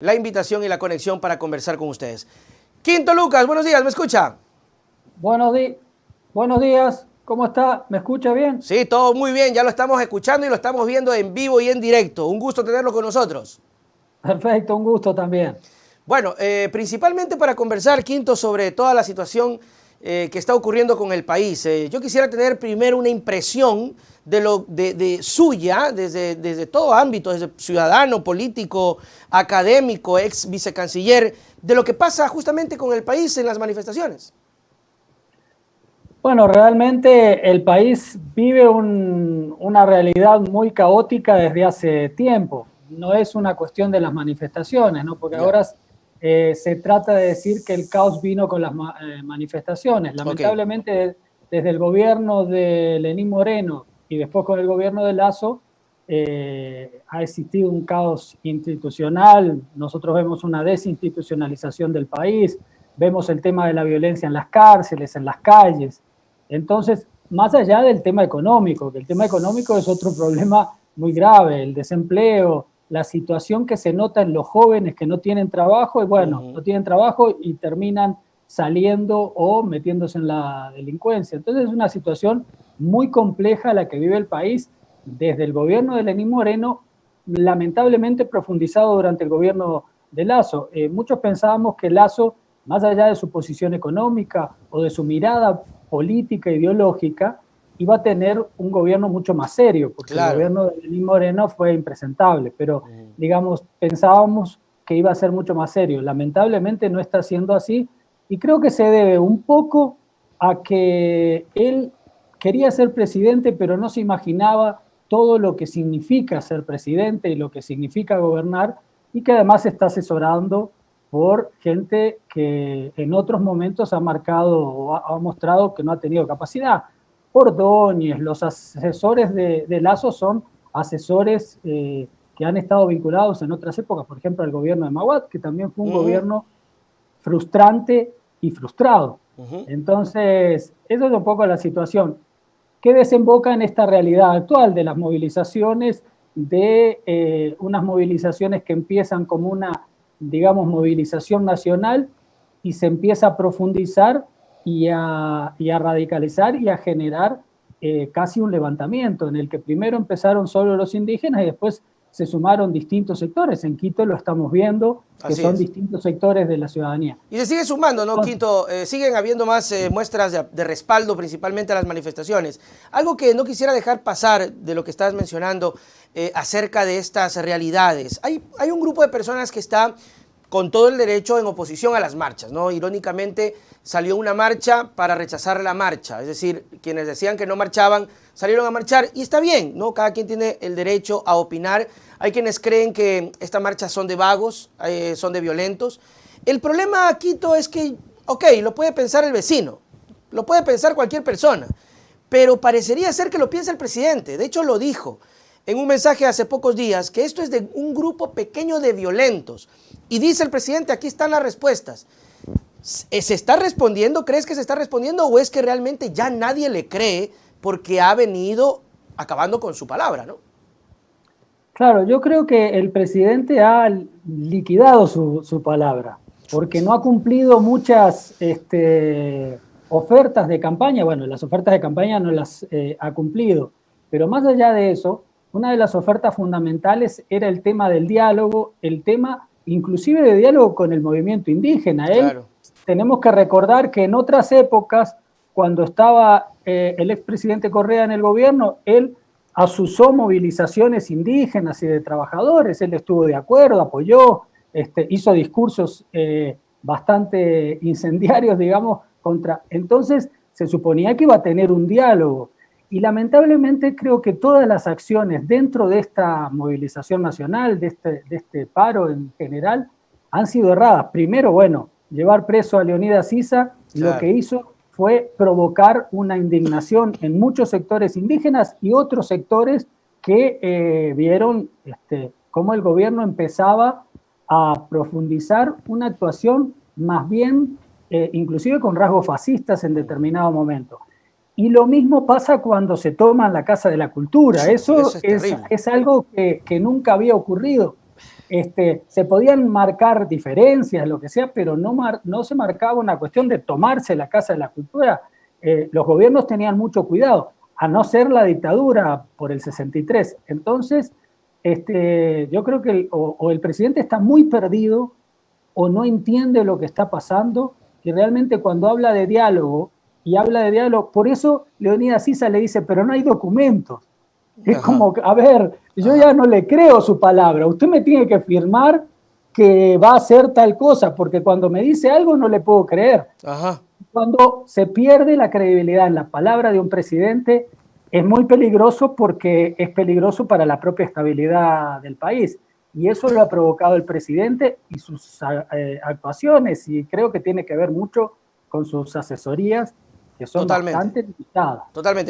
La invitación y la conexión para conversar con ustedes. Quinto Lucas, buenos días, ¿me escucha? Buenos, buenos días, ¿cómo está? ¿Me escucha bien? Sí, todo muy bien, ya lo estamos escuchando y lo estamos viendo en vivo y en directo. Un gusto tenerlo con nosotros. Perfecto, un gusto también. Bueno, principalmente para conversar, Quinto, sobre toda la situación que está ocurriendo con el país. Yo quisiera tener primero una impresión de suya, desde todo ámbito, desde ciudadano, político, académico, ex vicecanciller, de lo que pasa justamente con el país en las manifestaciones. Bueno, realmente el país vive una realidad muy caótica desde hace tiempo. No es una cuestión de las manifestaciones, ¿no? Porque Ya, ahora se trata de decir que el caos vino con las manifestaciones. ok. Lamentablemente, desde el gobierno de Lenín Moreno y después con el gobierno de Lasso, ha existido un caos institucional. Nosotros vemos una desinstitucionalización del país, vemos el tema de la violencia en las cárceles, en las calles. Entonces, más allá del tema económico, que el tema económico es otro problema muy grave, el desempleo, la situación que se nota en los jóvenes que no tienen trabajo, y bueno, no tienen trabajo y terminan saliendo o metiéndose en la delincuencia. Entonces es una situación muy compleja la que vive el país desde el gobierno de Lenín Moreno, lamentablemente profundizado durante el gobierno de Lasso. Muchos pensábamos que Lasso, más allá de su posición económica o de su mirada política, ideológica, iba a tener un gobierno mucho más serio, porque el Claro. gobierno de Lenín Moreno fue impresentable, pero digamos, pensábamos que iba a ser mucho más serio. Lamentablemente no está siendo así y creo que se debe un poco a que él quería ser presidente, pero no se imaginaba todo lo que significa ser presidente y lo que significa gobernar, y que además está asesorando por gente que en otros momentos ha marcado o ha mostrado que no ha tenido capacidad. Ordóñez, los asesores de Lasso son asesores que han estado vinculados en otras épocas, por ejemplo, al gobierno de Maguad, que también fue un gobierno frustrante y frustrado. Entonces, eso es un poco la situación que desemboca en esta realidad actual de las movilizaciones, de unas movilizaciones que empiezan como una, digamos, movilización nacional y se empieza a profundizar y a radicalizar y a generar casi un levantamiento en el que primero empezaron solo los indígenas y después se sumaron distintos sectores. En Quito lo estamos viendo, que Así son es. distintos sectores de la ciudadanía. Y se sigue sumando, ¿no, Entonces, Quinto? Siguen habiendo más muestras de respaldo, principalmente a las manifestaciones. Algo que no quisiera dejar pasar de lo que estás mencionando acerca de estas realidades. Hay un grupo de personas que está con todo el derecho en oposición a las marchas, ¿no? Irónicamente, salió una marcha para rechazar la marcha. Es decir, quienes decían que no marchaban salieron a marchar y está bien, ¿no? Cada quien tiene el derecho a opinar. Hay quienes creen que estas marchas son de vagos, son de violentos. El problema, Quito, es que, ok, lo puede pensar el vecino, lo puede pensar cualquier persona, pero parecería ser que lo piensa el presidente. De hecho, lo dijo en un mensaje hace pocos días, que esto es de un grupo pequeño de violentos. Y dice el presidente, aquí están las respuestas. ¿Se está respondiendo? ¿Crees que se está respondiendo o es que realmente ya nadie le cree porque ha venido acabando con su palabra, ¿no? claro, yo creo que el presidente ha liquidado su palabra, porque no ha cumplido muchas ofertas de campaña. Bueno, las ofertas de campaña no las ha cumplido, pero más allá de eso, una de las ofertas fundamentales era el tema del diálogo, el tema inclusive de diálogo con el movimiento indígena. Él, Claro. tenemos que recordar que en otras épocas, cuando estaba el expresidente Correa en el gobierno, él asusó movilizaciones indígenas y de trabajadores, él estuvo de acuerdo, apoyó, hizo discursos bastante incendiarios, digamos, contra... Entonces se suponía que iba a tener un diálogo y lamentablemente creo que todas las acciones dentro de esta movilización nacional, de este paro en general, han sido erradas. Primero, bueno, llevar preso a Leonidas Issa, lo que Claro. hizo fue provocar una indignación en muchos sectores indígenas y otros sectores que vieron cómo el gobierno empezaba a profundizar una actuación más bien, inclusive con rasgos fascistas en determinado momento. Y lo mismo pasa cuando se toma la Casa de la Cultura. Eso Eso es terrible. es algo que nunca había ocurrido. Se podían marcar diferencias, lo que sea, pero no se marcaba una cuestión de tomarse la Casa de la Cultura. Los gobiernos tenían mucho cuidado, a no ser la dictadura por el 63. Entonces, yo creo que o el presidente está muy perdido o no entiende lo que está pasando, y realmente cuando habla de diálogo, por eso Leonidas Sisa le dice, pero no hay documentos. Es como, a ver, yo ya no le creo su palabra, usted me tiene que firmar que va a hacer tal cosa, porque cuando me dice algo no le puedo creer. Ajá. Cuando se pierde la credibilidad en la palabra de un presidente, es muy peligroso porque es peligroso para la propia estabilidad del país. Y eso lo ha provocado el presidente y sus actuaciones, y creo que tiene que ver mucho con sus asesorías, que son bastante limitadas. Totalmente.